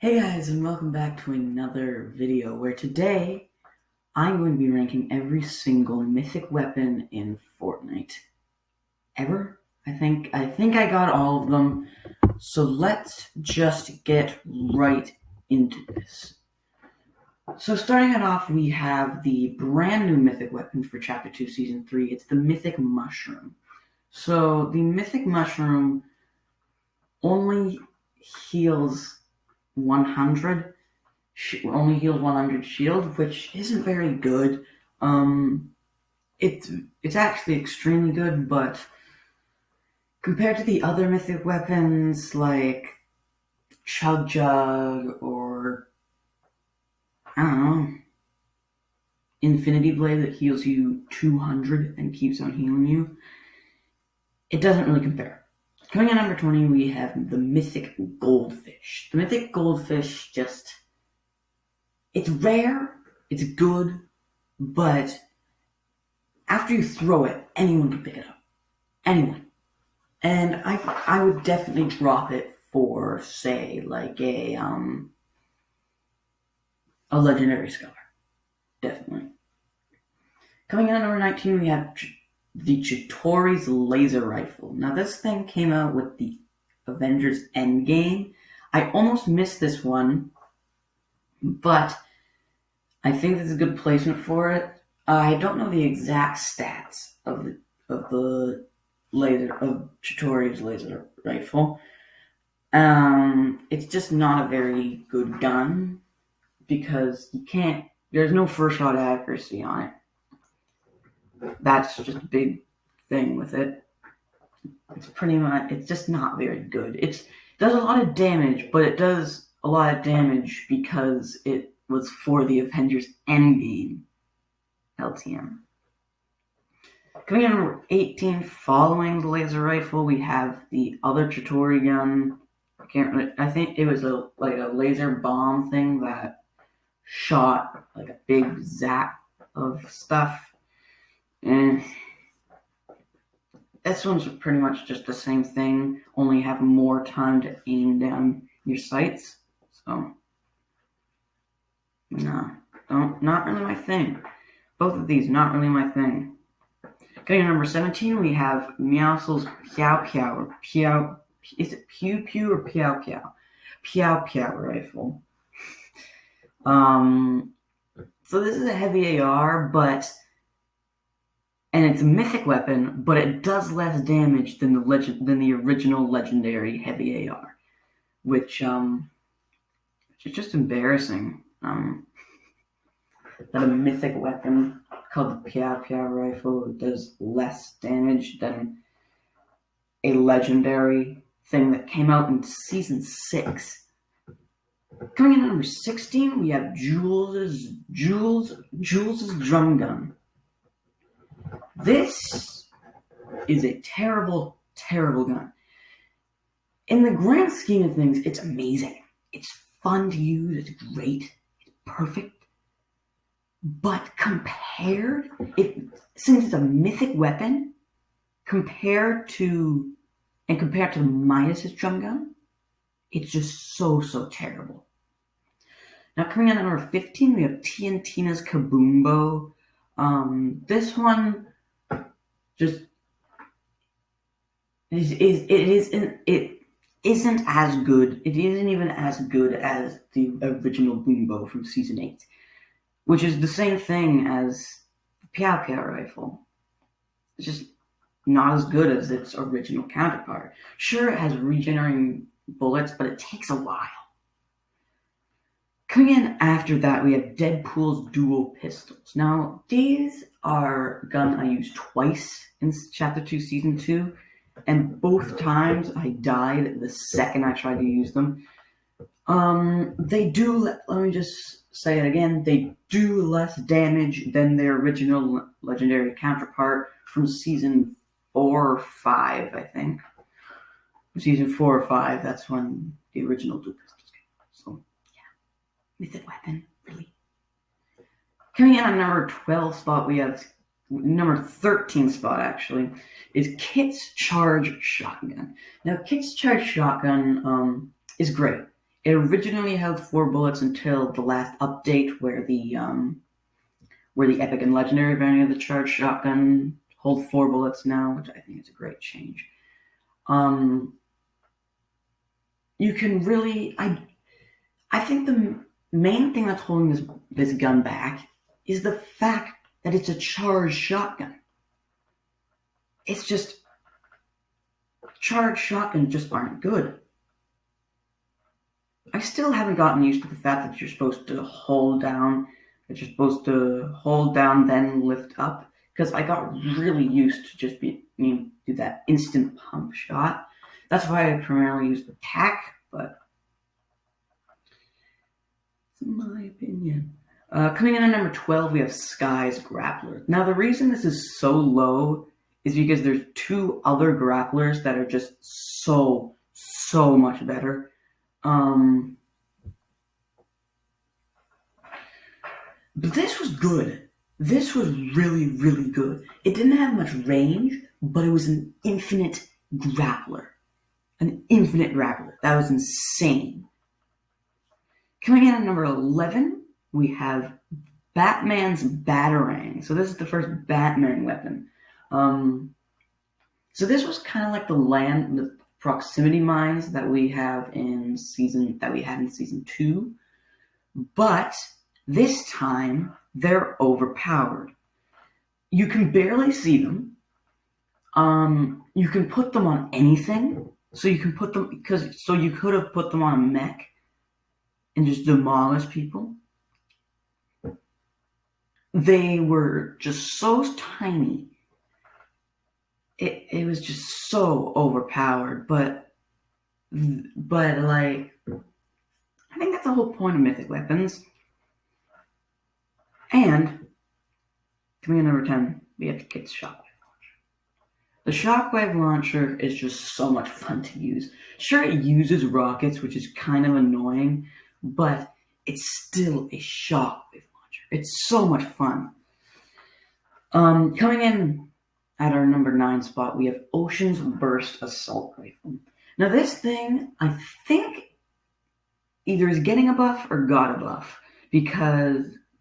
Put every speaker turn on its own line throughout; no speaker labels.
Hey guys, and welcome back to another video where today I'm going to be ranking every single mythic weapon in Fortnite. Ever? I got all of them. So let's just get right into this. So starting it off, we have the brand new mythic weapon for Chapter 2 Season 3. It's the Mythic Mushroom. So the Mythic Mushroom only heals 100 only heals 100 shield, which isn't very good. It's actually extremely good, but compared to the other mythic weapons like Chug Jug or I don't know, Infinity Blade that heals you 200 and keeps on healing you, it doesn't really compare. Coming in number 20, we have the Mythic Goldfish. The Mythic Goldfish it's rare, it's good, but after you throw it, anyone can pick it up. Anyone. And I would definitely drop it for, say, like a legendary scholar. Definitely. Coming in at number 19, we have the Chitori's laser rifle. Now, this thing came out with the Avengers Endgame. I almost missed this one, but I think this is a good placement for it. I don't know the exact stats of the laser of Chitori's laser rifle. It's just not a very good gun because there's no first shot accuracy on it. That's just a big thing with it. It's just not very good. It does a lot of damage, but it does a lot of damage because it was for the Avengers Endgame LTM. Coming in at number 18, following the laser rifle, we have the other Chitori gun. I think it was a laser bomb thing that shot like a big zap of stuff. And this one's pretty much just the same thing, only have more time to aim down your sights. So, no, not really my thing. Both of these, not really my thing. Okay, number 17, we have Meowscles Piao Piao, or Piao, is it Pew Pew or Piao Piao? Piao Piao rifle. So this is a heavy AR, and it's a mythic weapon, but it does less damage than the original legendary heavy AR, which is just embarrassing. That a mythic weapon called the Piao Piao rifle does less damage than a legendary thing that came out in Season 6. Coming in at number 16, we have Jules's drum gun. This is a terrible, terrible gun. In the grand scheme of things, it's amazing. It's fun to use, it's great, it's perfect. But since it's a mythic weapon, compared to the Midas's drum gun, it's just so terrible. Now coming in at number 15, we have Tina's Kaboombo. This one just it isn't as good. It isn't even as good as the original Boombo from Season 8. Which is the same thing as the Piao Piao rifle. It's just not as good as its original counterpart. Sure, it has regenerating bullets, but it takes a while. Coming in after that, we have Deadpool's dual pistols. Now, these are a gun I used twice in Chapter 2, Season 2, and both times I died the second I tried to use them. They do, let me just say it again, they do less damage than their original legendary counterpart from Season 4 or 5, I think. Season 4 or 5, that's when the original dual pistols came out. So, yeah. Mythic weapon, really. Coming in at number 12 spot, we have number 13 spot, actually, is Kit's Charge Shotgun. Now, Kit's Charge Shotgun is great. It originally held 4 bullets until the last update, where the epic and legendary variant of the charged shotgun hold 4 bullets now, which I think is a great change. You can really, I think the main thing that's holding this gun back is the fact that it's a charged shotgun. It's just, charged shotguns just aren't good. I still haven't gotten used to the fact that you're supposed to hold down, then lift up, because I got really used to just do that instant pump shot. That's why I primarily use the tack, but it's my opinion. Coming in at number 12, we have Sky's Grappler. Now, the reason this is so low is because there's 2 other grapplers that are just so much better. But this was good. This was really, really good. It didn't have much range, but it was an infinite grappler. That was insane. Coming in at number 11, we have Batman's Batarang. So this is the first Batman weapon. So this was kind of like the proximity mines that we had in season 2, but this time they're overpowered. You can barely see them. You can put them on anything. So you can put them you could have put them on a mech and just demolish people. They were just so tiny. It was just so overpowered, but like, I think that's the whole point of mythic weapons. And coming in number 10, we have to get the Shockwave Launcher. The Shockwave Launcher is just so much fun to use. Sure, it uses rockets, which is kind of annoying, but it's still a Shockwave Launcher. It's so much fun. Coming in at our number 9 spot, we have Ocean's Burst Assault Rifle. Now this thing, I think, either is getting a buff or got a buff,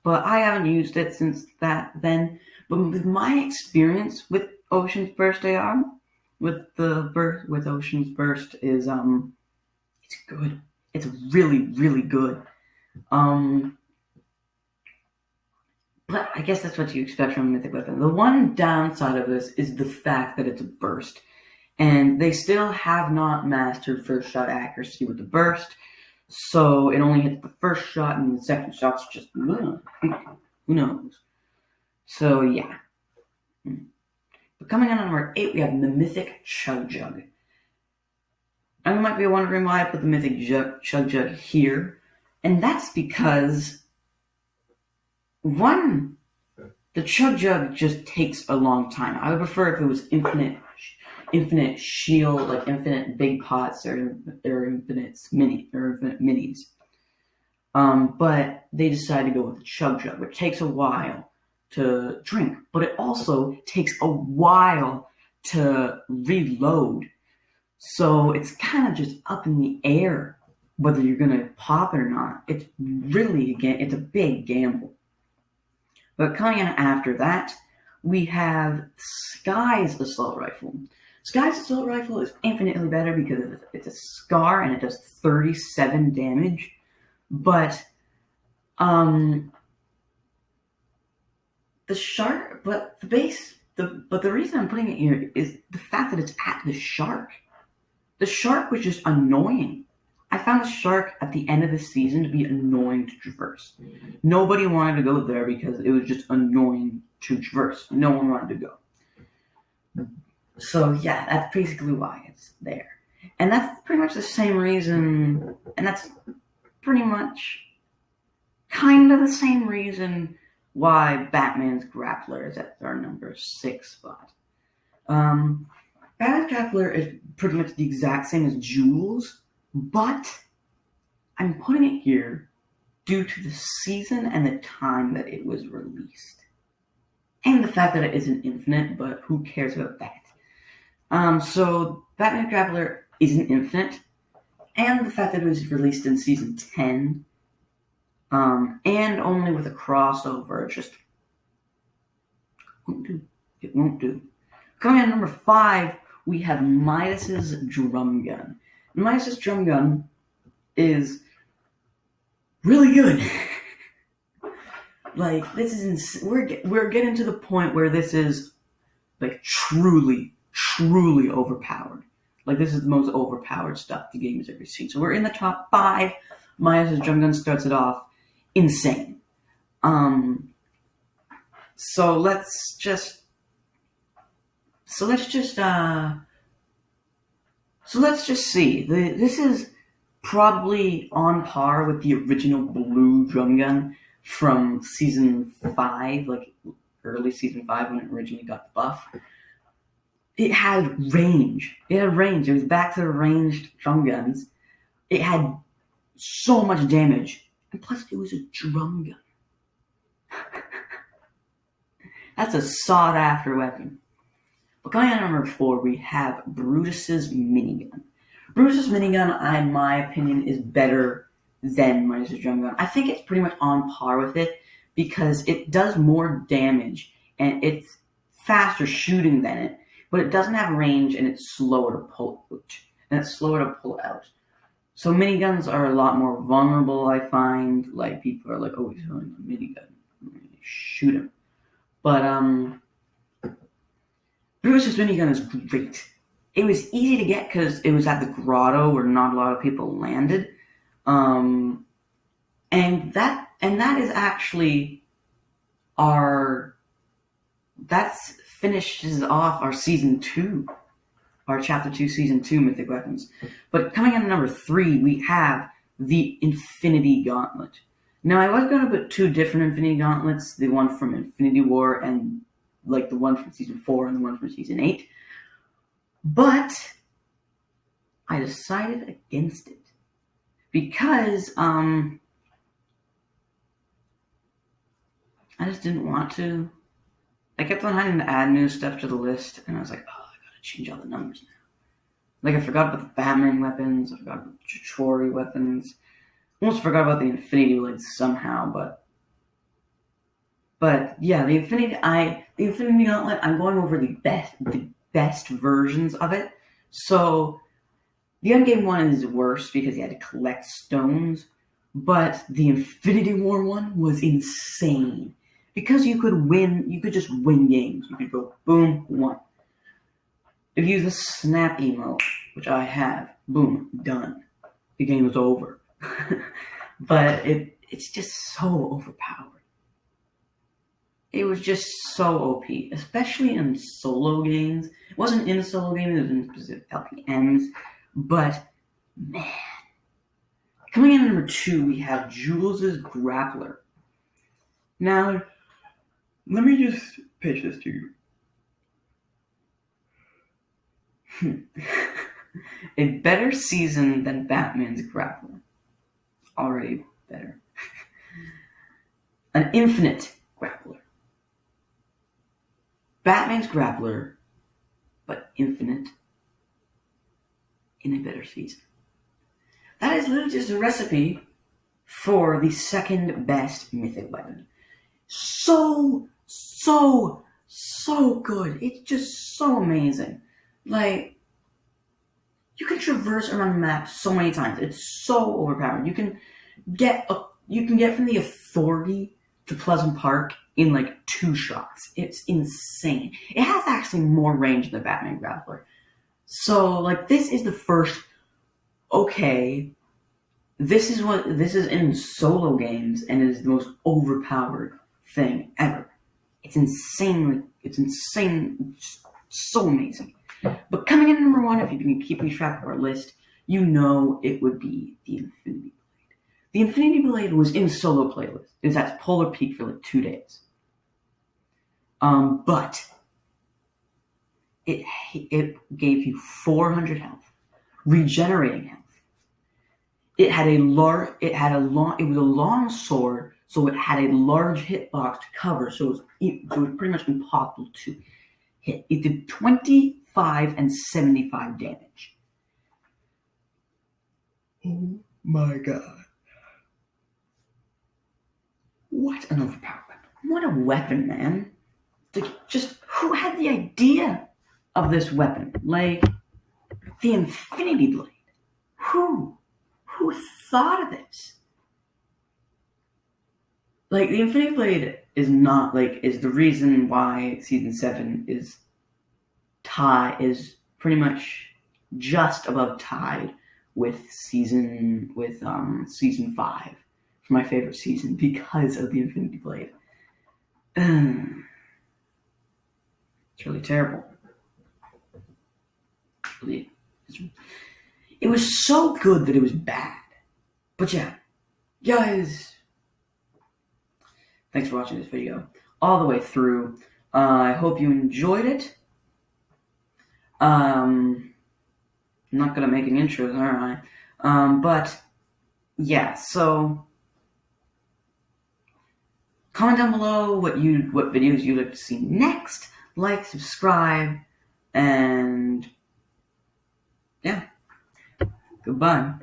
but I haven't used it since then. But with my experience with Ocean's Burst AR, with Ocean's Burst is it's good. It's really, really good. But I guess that's what you expect from a mythic weapon. The one downside of this is the fact that it's a burst, and they still have not mastered first shot accuracy with the burst. So it only hits the first shot, and the second shot's just who knows. So yeah. But coming in at number 8, we have the Mythic Chug Jug. Now you might be wondering why I put the Mythic Chug Jug here, and that's because, one, the Chug Jug just takes a long time. I would prefer if it was infinite shield, like infinite big pots or infinite minis. But they decided to go with the Chug Jug, which takes a while to drink, but it also takes a while to reload. So it's kind of just up in the air whether you're going to pop it or not. It's a big gamble. But coming in after that, we have Sky's Assault Rifle. Sky's Assault Rifle is infinitely better because it's a SCAR and it does 37 damage. But the reason I'm putting it here is the fact that it's at the shark. The shark was just annoying. I found the shark at the end of the season to be annoying to traverse. Nobody wanted to go there because it was just annoying to traverse. No one wanted to go. So yeah, that's basically why it's there. And that's pretty much the same reason, and that's pretty much kind of the same reason why Batman's Grappler is at our number 6 spot. Batman's Grappler is pretty much the exact same as Jules, but I'm putting it here due to the season and the time that it was released. And the fact that it isn't infinite, but who cares about that? So Batman's Grappler isn't infinite. and the fact that it was released in season 10, and only with a crossover, it just won't do. It won't do. Coming in at number 5, we have Midas's drum gun. Midas's drum gun is really good. Like, this is we're getting to the point where this is like truly overpowered. Like, this is the most overpowered stuff the game has ever seen. So we're in the top 5. Midas's drum gun starts it off insane. So let's just see. This is probably on par with the original blue drum gun from season 5, like early season 5 when it originally got the buff. It had range. It was back to the ranged drum guns. It had so much damage. And plus, it was a drum gun. That's a sought-after weapon. But going on to number 4, we have Brutus's minigun. Brutus's minigun, in my opinion, is better than Midas's drum gun. I think it's pretty much on par with it because it does more damage and it's faster shooting than it, but it doesn't have range and it's slower to pull out. So miniguns are a lot more vulnerable, I find. Like, people are like, oh, he's holding a minigun. I'm gonna shoot him. But Brutus's minigun is great. It was easy to get because it was at the grotto where not a lot of people landed. And that is actually that finishes off our season 2, our chapter 2, season 2 mythic weapons. But coming in at number 3, we have the Infinity Gauntlet. Now, I was going to put 2 different Infinity Gauntlets, the one from Infinity War and like the one from season 4 and the one from season 8. But I decided against it because I just didn't want to. I kept on having to add new stuff to the list, and I was like, oh, I gotta change all the numbers now. Like, I forgot about the Batman weapons, I forgot about the Chitauri weapons, almost forgot about the Infinity Blades somehow, but yeah, the Infinity Gauntlet, I'm going over the best versions of it. So the endgame one is worse because you had to collect stones, but the Infinity War one was insane because you could just win games. You could go boom, won. If you use the snap emote, which I have, boom, done. The game is over. But it's just so overpowered. It was just so OP, especially in solo games. It wasn't in solo games, it was in specific LPMs. But, man. Coming in at number 2, we have Jules's Grappler. Now, let me just pitch this to you. A better season than Batman's Grappler. Already better. An infinite Grappler. Batman's Grappler, but infinite in a better season. That is literally just a recipe for the second best mythic weapon. So good. It's just so amazing. Like, you can traverse around the map so many times. It's so overpowered. You can get from the Authority to Pleasant Park in like 2 shots. It's insane. It has actually more range than the Batman Grappler. So, like, this is the first, okay, this is in solo games and it is the most overpowered thing ever. It's insane, so amazing. But coming in at number 1, if you've been keeping track of our list, you know it would be the Infinity Blade. The Infinity Blade was in solo playlist. It was at Polar Peak for like 2 days. But it gave you 400 health, regenerating health. It was a long sword, so it had a large hitbox to cover, so it was pretty much impossible to hit. It did 25 and 75 damage. Oh my god. What an overpowered weapon. What a weapon, man. Like, just who had the idea of this weapon? Like, the Infinity Blade. Who? Who thought of this? Like, the Infinity Blade is not, like, is the reason why Season 7 is pretty much just above tied with Season 5 for my favorite season because of the Infinity Blade. It's really terrible. It was so good that it was bad. But yeah, guys, thanks for watching this video all the way through. I hope you enjoyed it. I'm not good at making intros, are I? But yeah, so comment down below what videos you'd like to see next. Like, subscribe, and yeah, goodbye.